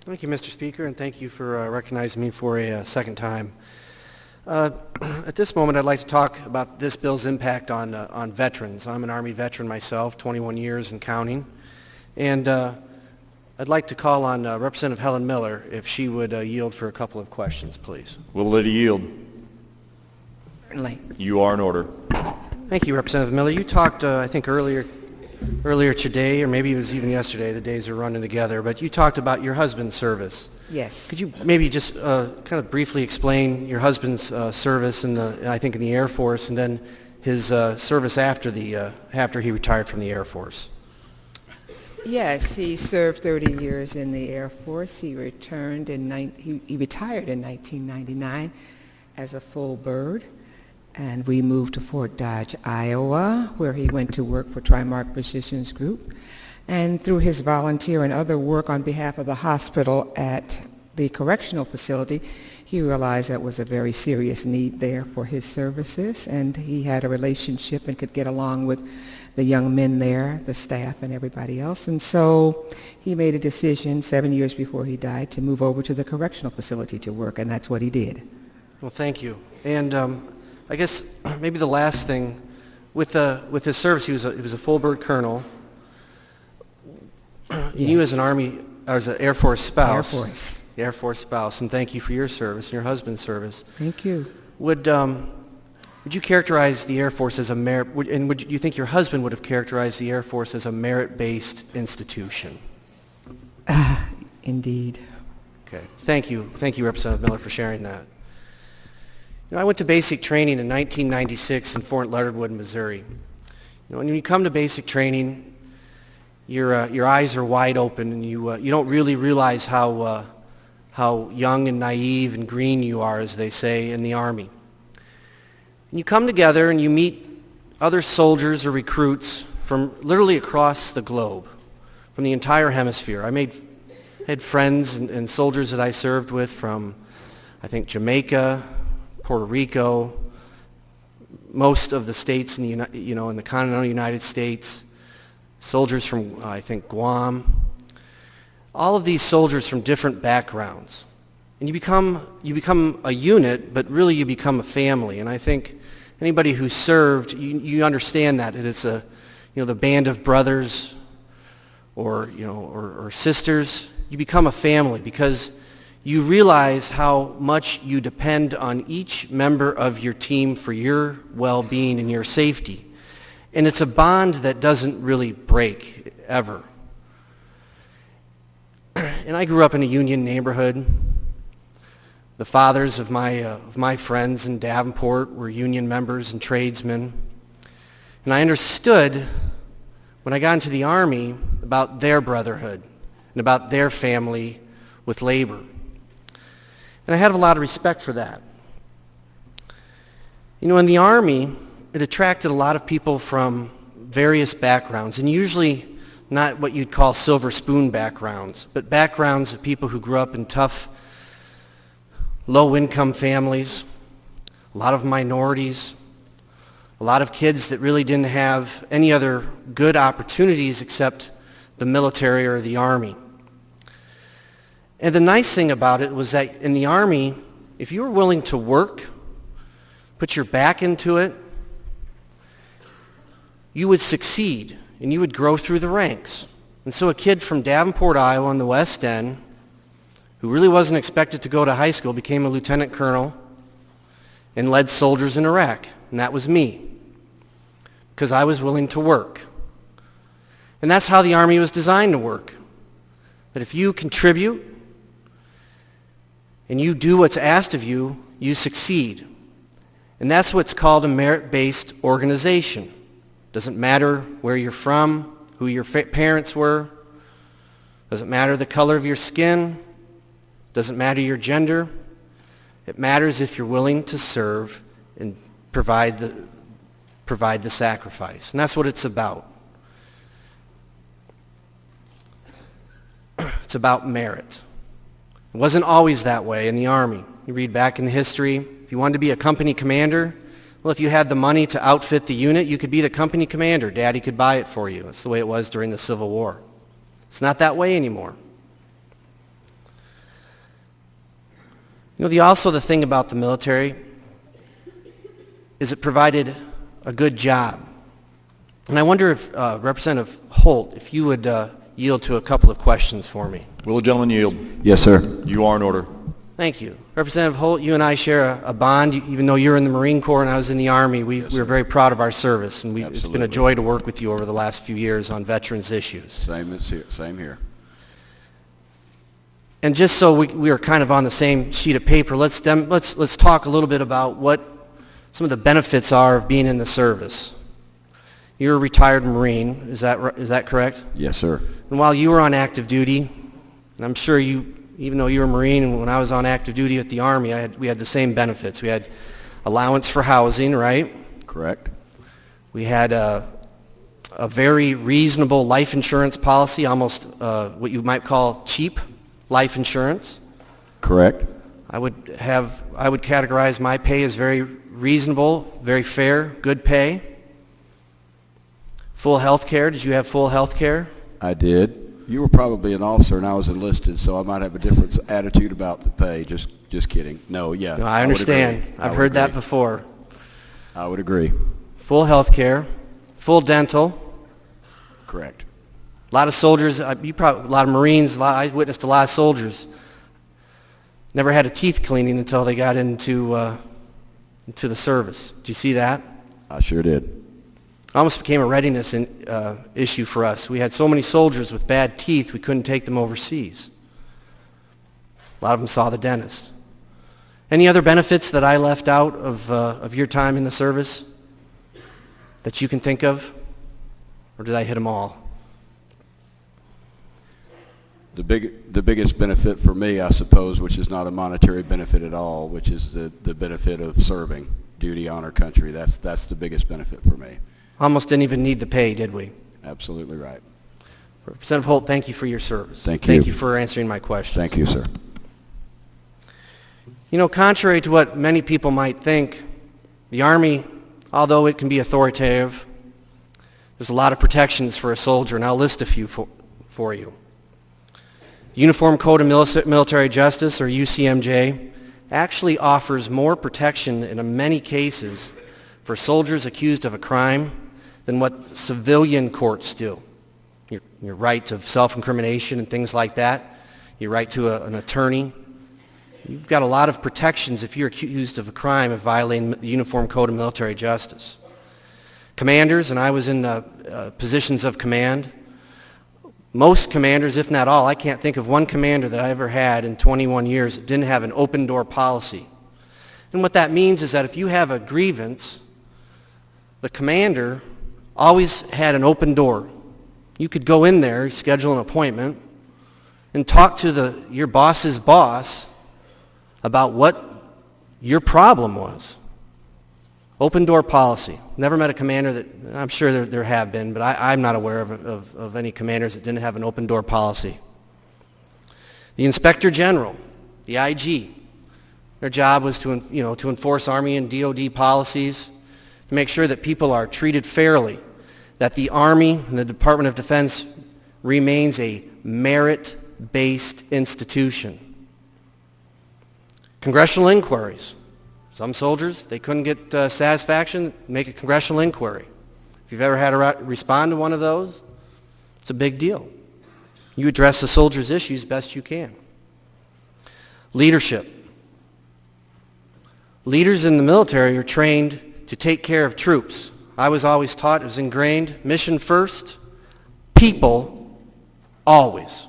Thank you, Mr. Speaker, and thank you for recognizing me for a second time. At this moment, I'd like to talk about this bill's impact on veterans. I'm an Army veteran myself, 21 years and counting, and I'd like to call on Representative Helen Miller if she would yield for a couple of questions, please. Will the lady yield? Certainly. You are in order. Thank you, Representative Miller. You talked, I think, earlier today, or maybe it was even yesterday, the days are running together, but you talked about your husband's service. Yes. Could you maybe just kind of briefly explain your husband's service I think in the Air Force, and then his service after he retired from the Air Force? Yes, he served 30 years in the Air Force. He retired in 1999 as a full bird, and we moved to Fort Dodge, Iowa, where he went to work for Trimark Precisions Group. And through his volunteer and other work on behalf of the hospital at the correctional facility, he realized that was a very serious need there for his services, and he had a relationship and could get along with the young men there, the staff and everybody else. And so he made a decision 7 years before he died to move over to the correctional facility to work, and that's what he did. Well, thank you. And I guess maybe the last thing, with his service, he was a full bird colonel. Yes. You as an Army, or as an Air Force spouse. Air Force. Air Force spouse, and thank you for your service and your husband's service. Thank you. Would you characterize the Air Force as a would you think your husband would have characterized the Air Force as a merit-based institution? Indeed. Okay. Thank you, Representative Miller, for sharing that. You know, I went to basic training in 1996 in Fort Leonard Wood, Missouri. You know, when you come to basic training, your eyes are wide open, and you don't really realize how young and naive and green you are, as they say in the Army. And you come together and you meet other soldiers or recruits from literally across the globe, from the entire hemisphere. I had friends and soldiers that I served with from, I think, Jamaica, Puerto Rico, most of the states in the continental United States, soldiers from, I think, Guam. All of these soldiers from different backgrounds. And you become a unit, but really you become a family. And I think anybody who served, you understand that. It's the band of brothers or sisters. You become a family because you realize how much you depend on each member of your team for your well-being and your safety. And it's a bond that doesn't really break, ever. And I grew up in a union neighborhood. The fathers of my friends in Davenport were union members and tradesmen. And I understood when I got into the Army about their brotherhood and about their family with labor. And I had a lot of respect for that. You know, in the Army, it attracted a lot of people from various backgrounds, and usually not what you'd call silver spoon backgrounds, but backgrounds of people who grew up in tough, low-income families, a lot of minorities, a lot of kids that really didn't have any other good opportunities except the military or the Army. And the nice thing about it was that in the Army, if you were willing to work, put your back into it, you would succeed and you would grow through the ranks. And so a kid from Davenport, Iowa on the West End, who really wasn't expected to go to high school, became a lieutenant colonel and led soldiers in Iraq. And that was me, because I was willing to work. And that's how the Army was designed to work. That if you contribute and you do what's asked of you, you succeed. And that's what's called a merit-based organization. Doesn't matter where you're from, who your parents were. Doesn't matter the color of your skin. Doesn't matter your gender. It matters if you're willing to serve and provide the sacrifice. And that's what it's about. It's about merit. It wasn't always that way in the Army. You read back in history, if you wanted to be a company commander, well, if you had the money to outfit the unit, you could be the company commander. Daddy could buy it for you. That's the way it was during the Civil War. It's not that way anymore. You know, the thing about the military is it provided a good job. And I wonder if, Representative Holt, if you would yield to a couple of questions for me. Will the gentleman yield? Yes, sir. You are in order. Thank you. Representative Holt, you and I share a bond. Even though you're in the Marine Corps and I was in the Army, we're very proud of our service, and it's been a joy to work with you over the last few years on veterans issues. Same here. And just so we are kind of on the same sheet of paper, let's talk a little bit about what some of the benefits are of being in the service. You're a retired Marine, is that correct? Yes, sir. And while you were on active duty, and I'm sure even though you were a Marine, and when I was on active duty at the Army, we had the same benefits. We had allowance for housing, right? Correct. We had a very reasonable life insurance policy, almost what you might call cheap life insurance. Correct. I would categorize my pay as very reasonable, very fair, good pay. Full health care. Did you have full health care? I did. You were probably an officer and I was enlisted, so I might have a different attitude about the pay. Just kidding. No, yeah. No, I understand. I've heard that before. I would agree. Full health care, full dental. Correct. A lot of soldiers, a lot of Marines, I witnessed a lot of soldiers never had a teeth cleaning until they got into the service. Did you see that? I sure did. Almost became a readiness issue for us. We had so many soldiers with bad teeth, we couldn't take them overseas. A lot of them saw the dentist. Any other benefits that I left out of your time in the service that you can think of? Or did I hit them all? The biggest benefit for me, I suppose, which is not a monetary benefit at all, which is the benefit of serving duty, honor, country. That's the biggest benefit for me. Almost didn't even need the pay, did we? Absolutely right. Representative Holt, thank you for your service. Thank you. Thank you for answering my questions. Thank you, sir. You know, contrary to what many people might think, the Army, although it can be authoritative, there's a lot of protections for a soldier, and I'll list a few for you. The Uniform Code of Military Justice, or UCMJ, actually offers more protection in many cases for soldiers accused of a crime than what civilian courts do. Your right of self-incrimination and things like that, your right to an attorney. You've got a lot of protections if you're accused of a crime of violating the Uniform Code of Military Justice. Commanders, and I was in positions of command, most commanders, if not all, I can't think of one commander that I ever had in 21 years that didn't have an open door policy. And what that means is that if you have a grievance, the commander always had an open door. You could go in there, schedule an appointment, and talk to your boss's boss about what your problem was. Open door policy. Never met a commander that, I'm sure there have been, but I'm not aware of any commanders that didn't have an open door policy. The Inspector General, the IG, their job was to enforce Army and DOD policies, to make sure that people are treated fairly, that the Army and the Department of Defense remains a merit-based institution. Congressional inquiries. Some soldiers, they couldn't get satisfaction, make a congressional inquiry. If you've ever had to respond to one of those, it's a big deal. You address the soldier's issues best you can. Leadership. Leaders in the military are trained to take care of troops. I was always taught, it was ingrained, mission first, people always.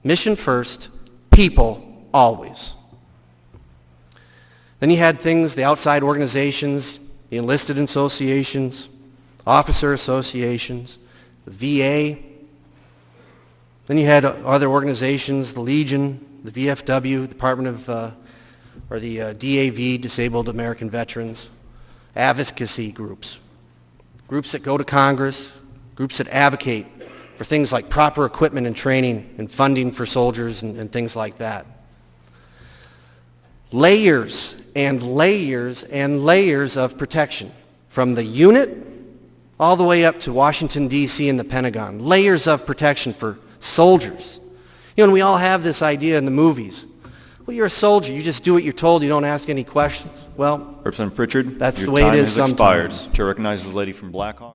Mission first, people always. Then you had things, the outside organizations, the enlisted associations, officer associations, the VA. Then you had other organizations, the Legion, the VFW, Department of, or the DAV, Disabled American Veterans, advocacy groups. Groups that go to Congress, groups that advocate for things like proper equipment and training and funding for soldiers and things like that. Layers and layers and layers of protection from the unit all the way up to Washington, D.C. and the Pentagon. Layers of protection for soldiers. You know, and we all have this idea in the movies Well, you're a soldier. You just do what you're told. You don't ask any questions. Well, Representative Prichard, That's your the way it time is has expired. sometimes. Chair recognizes the lady from Blackhawk.